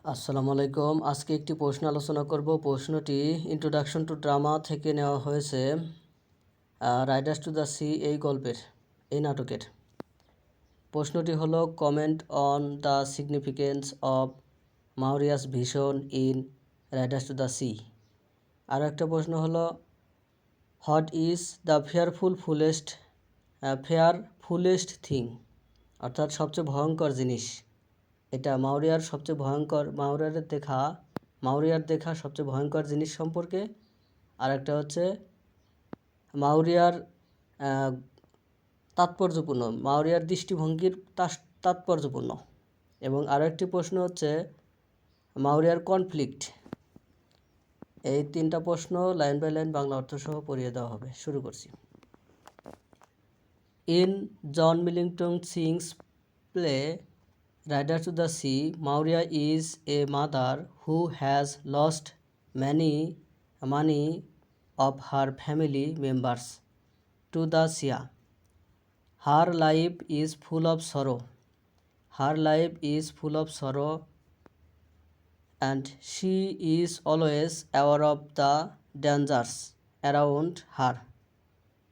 আসসালামু আলাইকুম। আজকে একটি প্রশ্ন আলোচনা করব। প্রশ্নটি ইন্ট্রোডাকশন টু ড্রামা থেকে নেওয়া হয়েছে, রাইডার্স টু দ্য সি এই নাটকের। প্রশ্নটি হলো, comment on the significance of Maurya's vision in Riders to the Sea. আর একটা প্রশ্ন হলো, what is the fearfullest thing, অর্থাৎ সবচেয়ে ভয়ঙ্কর জিনিস। এটা মাউরিয়ার দেখা সবচেয়ে ভয়ঙ্কর জিনিস সম্পর্কে। আর একটা হচ্ছে মাউরিয়ার মাউরিয়ার দৃষ্টিভঙ্গির তাৎপর্যপূর্ণ। এবং আরও একটি প্রশ্ন হচ্ছে মাউরিয়ার কনফ্লিক্ট। এই তিনটা প্রশ্ন লাইন বাই লাইন বাংলা অর্থসহ পড়িয়ে দেওয়া হবে। শুরু করছি। In John Millington Synge's play Rider to the Sea, Maurya is a mother who has lost many of her family members to the sea. Her life is full of sorrow, and she is always aware of the dangers around her.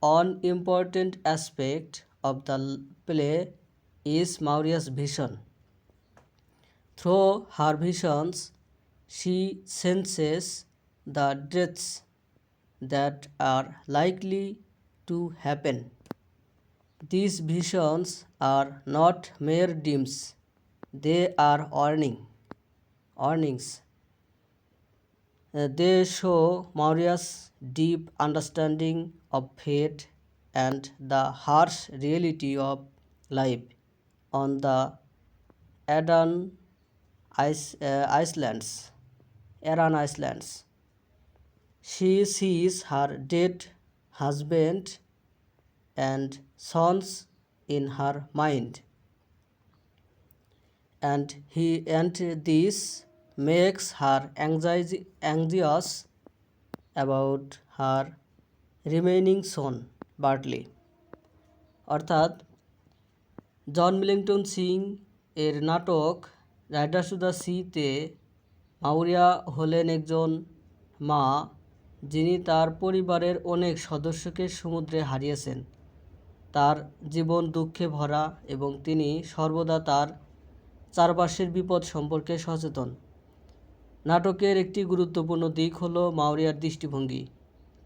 One important aspect of the play is Maurya's vision. Through her visions, she senses the deaths that are likely to happen. These visions are not mere dreams, they are warnings. They show Maurya's deep understanding of fate and the harsh reality of life on the Aran Islands. She sees her dead husband and sons in her mind, and this makes her anxious about her remaining son, Bartley. অর্থাৎ জন মিলিংটন সিং এর নাটক Riders to the সিতে মাউরিয়া হলেন একজন মা যিনি তার পরিবারের অনেক সদস্যকে সমুদ্রে হারিয়েছেন। তার জীবন দুঃখে ভরা এবং তিনি সর্বদা তার চারপাশের বিপদ সম্পর্কে সচেতন। নাটকের একটি গুরুত্বপূর্ণ দিক হলো মাউরিয়ার দৃষ্টিভঙ্গি।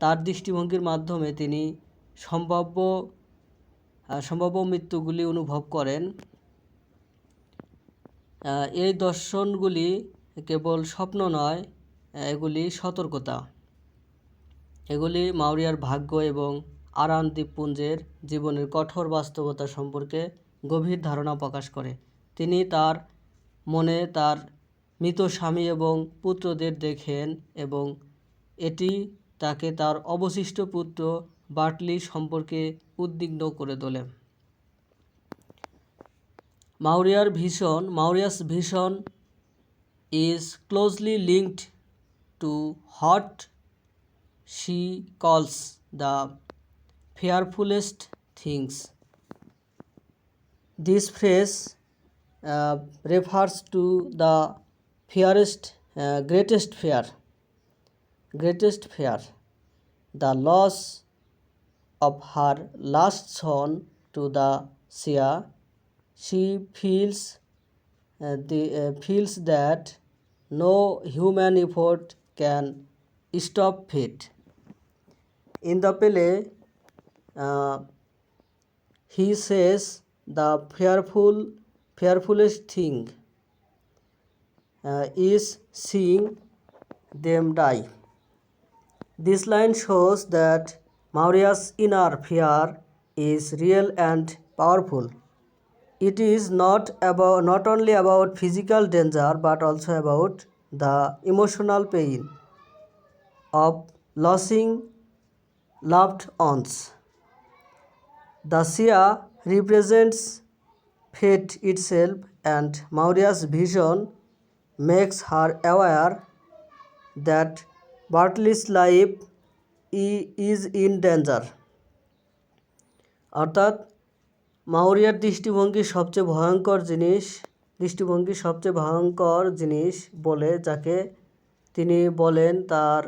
তার দৃষ্টিভঙ্গির মাধ্যমে তিনি সম্ভাব্য মৃত্যুগুলি অনুভব করেন। এই দর্শনগুলি কেবল স্বপ্ন নয়, এগুলি সতর্কতা। এগুলি মাউরিয়ার ভাগ্য এবং আরান দ্বীপপুঞ্জের জীবনের কঠোর বাস্তবতা সম্পর্কে গভীর ধারণা প্রকাশ করে। তিনি তার মনে তার মৃত স্বামী এবং পুত্রদের দেখেন এবং এটি তাকে তার অবশিষ্ট পুত্র বার্টলি সম্পর্কে উদ্বিগ্ন করে তোলে। Maurya's vision is closely linked to what she calls the fearfulest things. This phrase refers to the greatest fear, the loss of her last son to the sea. She feels that no human effort can stop fate. In the play, he says the fearfulest thing is seeing them die. This line shows that Maurya's inner fear is real and powerful. It is not only about physical danger but also about the emotional pain of losing loved ones. The sea represents fate itself, and Maurya's vision makes her aware that Bartley's life is in danger. অর্থাৎ মাউরিয়ার দৃষ্টিভঙ্গি সবচেয়ে ভয়ঙ্কর জিনিস দৃষ্টিভঙ্গি সবচেয়ে ভয়ঙ্কর জিনিস বলে যাকে তিনি বলেন তার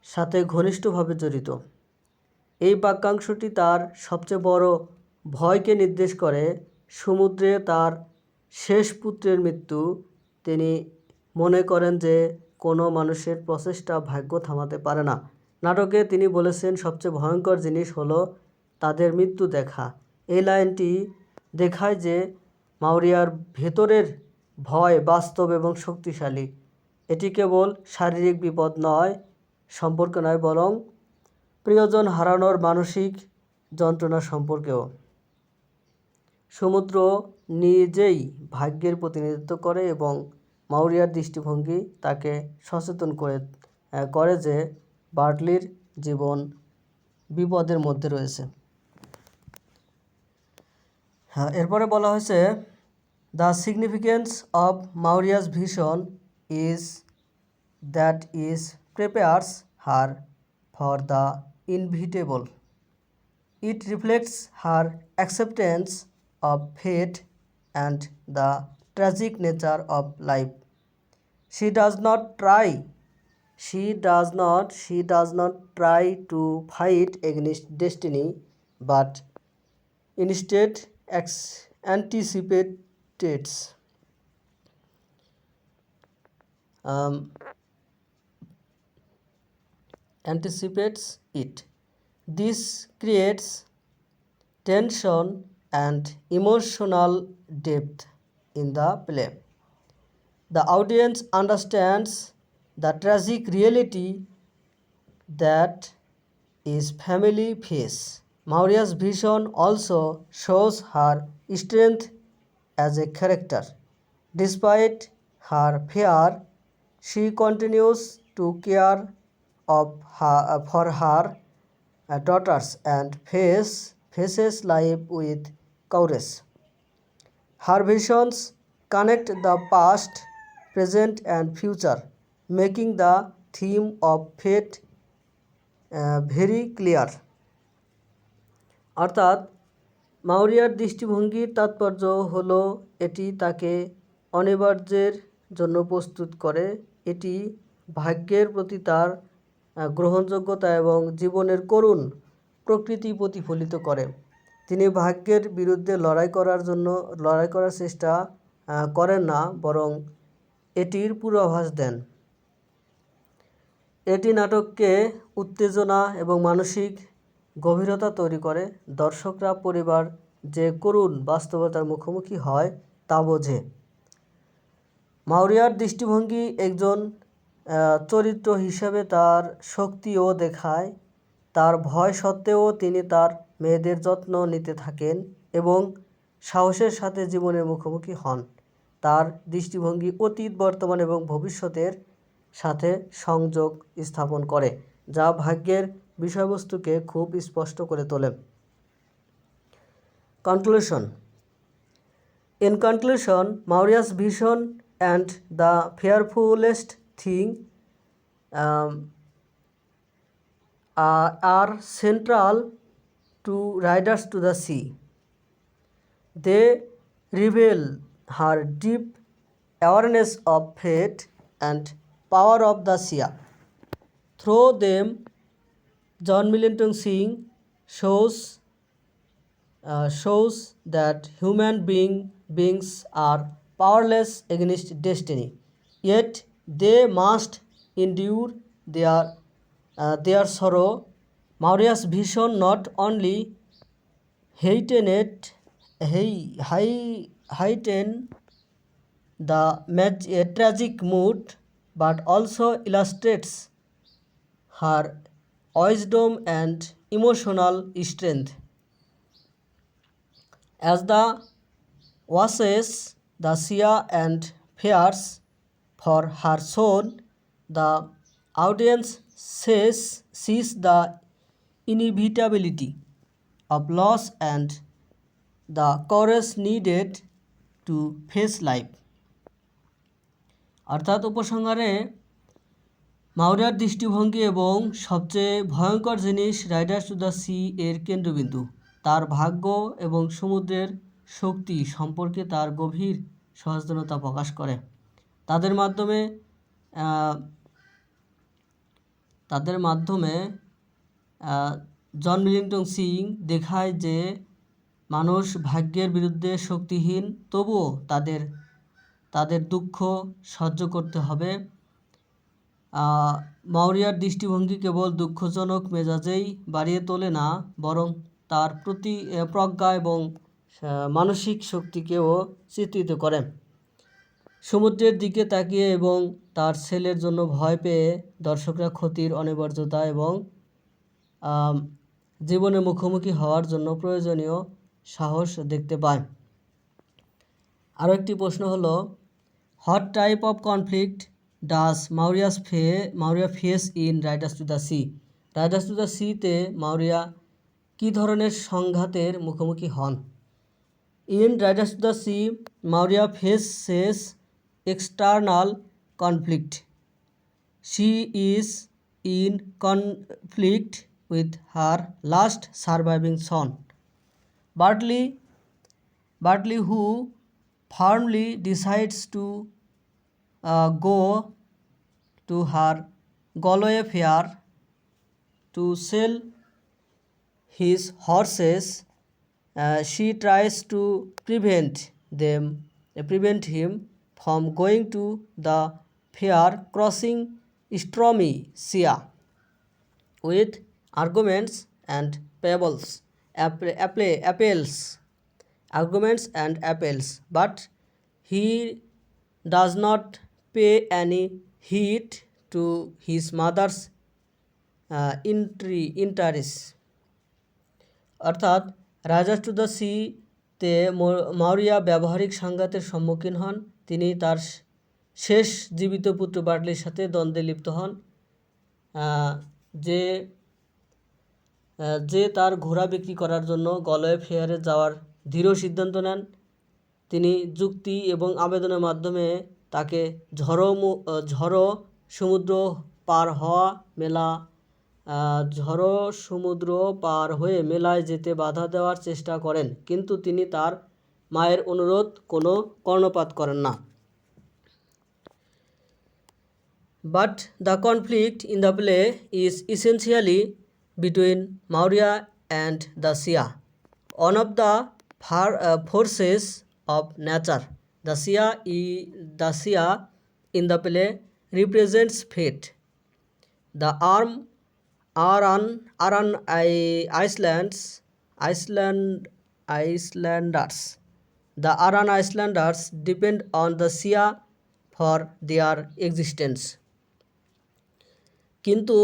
সাথে ঘনিষ্ঠভাবে জড়িত। এই বাক্যাংশটি তার সবচেয়ে বড় ভয়কে নির্দেশ করে। সমুদ্রে তার শেষ পুত্রের মৃত্যু। তিনি মনে করেন যে কোনো মানুষের প্রচেষ্টা ভাগ্য থামাতে পারে না। নাটকে তিনি বলেছেন সবচেয়ে ভয়ঙ্কর জিনিস হলো তাদের মৃত্যু দেখা। এই লাইনটি দেখায় যে মাউরিয়ার ভেতরের ভয় বাস্তব এবং শক্তিশালী। এটি কেবল শারীরিক বিপদ নয়, সম্পর্ক নয়, বরং প্রিয়জন হারানোর মানসিক যন্ত্রণা সম্পর্কেও। সমুদ্র নিজেই ভাগ্যের প্রতিনিধিত্ব করে এবং মাউরিয়ার দৃষ্টিভঙ্গি তাকে সচেতন করে যে বার্টলির জীবন বিপদের মধ্যে রয়েছে। এরপরে বলা হয়েছে the significance of Maurya's vision is that is prepares her for the inevitable. It reflects her acceptance of fate and the tragic nature of life. She does not try to fight against destiny, but instead anticipates it. This creates tension and emotional depth in the play. The audience understands the tragic reality that is family face. Mauria's vision also shows her strength as a character. Despite her fear, she continues to care for her daughters and faces life with courage. Her visions connect the past, present and future, making the theme of fate very clear. অর্থাৎ মাউরিয়ার দৃষ্টিভঙ্গির তাৎপর্য হলো এটি তাকে অনিবার্যের জন্য প্রস্তুত করে। এটি ভাগ্যের প্রতি তার গ্রহণযোগ্যতা এবং জীবনের করুণ প্রকৃতি প্রতিফলিত করে। তিনি ভাগ্যের বিরুদ্ধে লড়াই করার চেষ্টা করেন না, বরং এটির পূর্বাভাস দেন। এটি নাটককে উত্তেজনা এবং মানসিক গভীরতা তৈরি করে। দর্শকরা পরিবার যে করুণ বাস্তবতার মুখোমুখি হয় তা বোঝে। মাউরিয়ার দৃষ্টিভঙ্গি একজন চরিত্র হিসেবে তার শক্তিও দেখায়। তার ভয় সত্ত্বেও তিনি তার মেয়েদের যত্ন নিতে থাকেন এবং সাহসের সাথে জীবনের মুখোমুখি হন। তার দৃষ্টিভঙ্গি অতীত, বর্তমান এবং ভবিষ্যতের সাথে সংযোগ স্থাপন করে, যা ভাগ্যের বিষয়বস্তুকে খুব স্পষ্ট করে তোলে। Conclusion. In conclusion, Mauria's vision and the fearfulest thing are central to Riders to the Sea. They reveal her deep awareness of fate and power of the sea. Through them, John Millington Synge shows that human beings are powerless against destiny, yet they must endure their sorrow. Mauria's vision not only heightened the tragic mood, but also illustrates her wisdom and emotional strength. As the watches the sea and fears for her son, the audience sees the inevitability of loss and the courage needed to face life. অর্থাৎ উপসংহারে মাউরিয়ার দৃষ্টিভঙ্গি এবং সবচেয়ে ভয়ঙ্কর জিনিস Riders to the C এর কেন্দ্রবিন্দু। তার ভাগ্য এবং সমুদ্রের শক্তি সম্পর্কে তার গভীর সচেতনতা প্রকাশ করে। তাদের মাধ্যমে জন মিলিংটন সিং দেখায় যে মানুষ ভাগ্যের বিরুদ্ধে শক্তিহীন, তবুও তাদের দুঃখ সহ্য করতে হবে। মাওরিয়ার দৃষ্টিভঙ্গি কেবল দুঃখজনক মেজাজেই বাড়িয়ে তোলে না, বরং তার প্রতি প্রজ্ঞা এবং মানসিক শক্তিকেও চিত্রিত করে। সমুদ্রের দিকে তাকিয়ে এবং তার ছেলের জন্য ভয় পেয়ে দর্শকরা ক্ষতির অনিবার্যতা এবং জীবনে মুখোমুখি হওয়ার জন্য প্রয়োজনীয় সাহস দেখতে পায়। আরও একটি প্রশ্ন হলো, what type of conflict does Maurya face in Riders to the Sea? Riders to the সিতে মাওরিয়া কী ধরনের সংঘাতের মুখোমুখি হন? In Riders to the Sea, Maurya faces external conflict. She is in conflict with her last surviving son, Bartley, who firmly decides to go to her Galway fair to sell his horses. She tries to prevent him from going to the fair, crossing stormy sea with arguments and appels, but he does not pay any heed to his mother's interests. অর্থাৎ Riders to the সিতে মাওরিয়া ব্যবহারিক সংঘাতের সম্মুখীন হন। তিনি তার শেষ জীবিত পুত্র বার্টলির সাথে দ্বন্দ্বে লিপ্ত হন, যে তার ঘোড়া বিক্রি করার জন্য গলওয়ে ফেয়ারে যাওয়ার দৃঢ় সিদ্ধান্ত নেন। তিনি যুক্তি এবং আবেদনের মাধ্যমে তাকে ঝড়ো সমুদ্র পার হয়ে মেলায় যেতে বাধা দেওয়ার চেষ্টা করেন, কিন্তু তিনি তার মায়ের অনুরোধ কোনো কর্ণপাত করেন না। But the conflict in the play is essentially between Maurya and the Sia, one of the forces of nature. The Sia in the play represents fate. The Aran Icelanders. The Aran Icelanders depend on the Sia for their existence. কিন্তু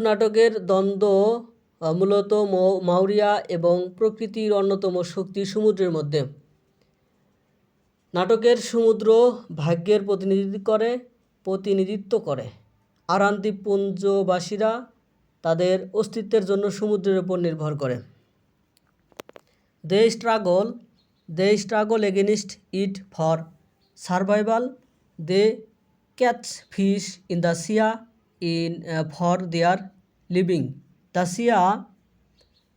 নাটকের দ্বন্দ্ব মূলত মাওরিয়া এবং প্রকৃতির অন্যতম শক্তি সমুদ্রের মধ্যে। নাটকের সমুদ্র ভাগ্যের প্রতিনিধিত্ব করে। আরান দ্বীপপুঞ্জবাসীরা তাদের অস্তিত্বের জন্য সমুদ্রের উপর নির্ভর করে। They struggle against it for survival. They catch fish in the sea for their living. The sea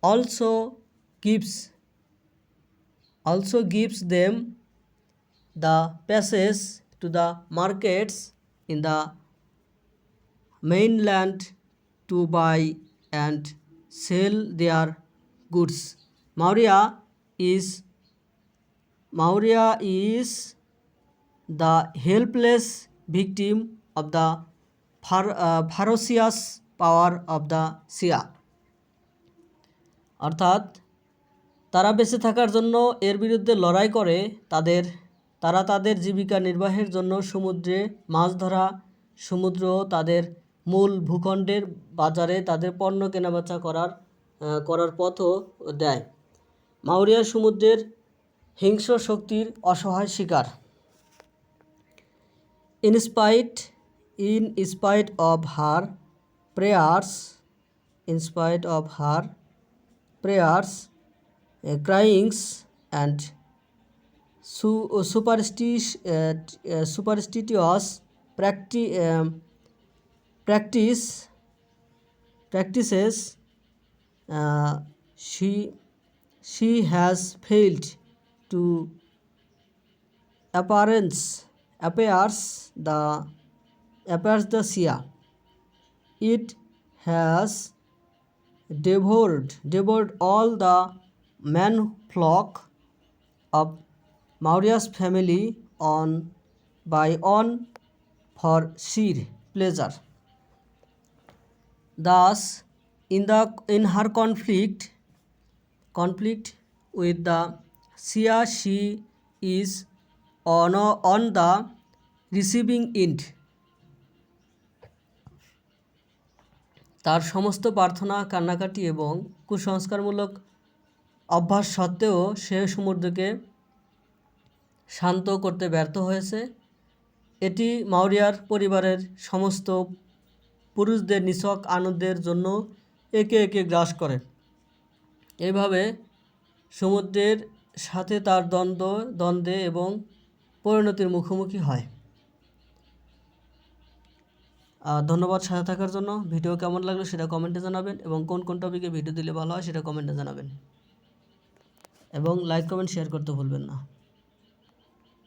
also gives them the passage to the markets in the mainland to buy and sell their goods. Maurya is the helpless victim of the ferocious power of the Sia. অর্থাৎ তারা বেঁচে থাকার জন্য এর বিরুদ্ধে লড়াই করে। তারা তাদের জীবিকা নির্বাহের জন্য সমুদ্রে মাছ ধরা, সমুদ্র তাদের মূল ভূখণ্ডের বাজারে তাদের পণ্য কেনাবেচা করার পথও দেয়। মাওরিয়া সমুদ্রের হিংস্র শক্তির অসহায় শিকার। In spite of her prayers, cryings and superstitious practices, she has failed to appears the sea. It has devoured all the man flock of Maurya's family on by on for sheer pleasure. Thus, in her conflict with the Shia, she is on the receiving end. তার সমস্ত প্রার্থনা, কান্নাকাটি এবং কুসংস্কারমূলক অভ্যাস সত্ত্বেও সে সমুদ্রকে শান্ত করতে ব্যর্থ হয়েছে। এটি মাউরিয়ার পরিবারের সমস্ত পুরুষদের নিছক আনন্দের জন্য একে একে গ্রাস করে। এইভাবে সমুদ্রের সাথে তার দ্বন্দ্বে এবং পরিণতির মুখোমুখি হয়। ধন্যবাদ সাথে থাকার জন্য। ভিডিও কেমন লাগলো সেটা কমেন্টে জানাবেন এবং কোন কোন টপিকে ভিডিও দিলে ভালো হয় সেটা কমেন্টে জানাবেন এবং লাইক কমেন্ট শেয়ার করতে ভুলবেন না।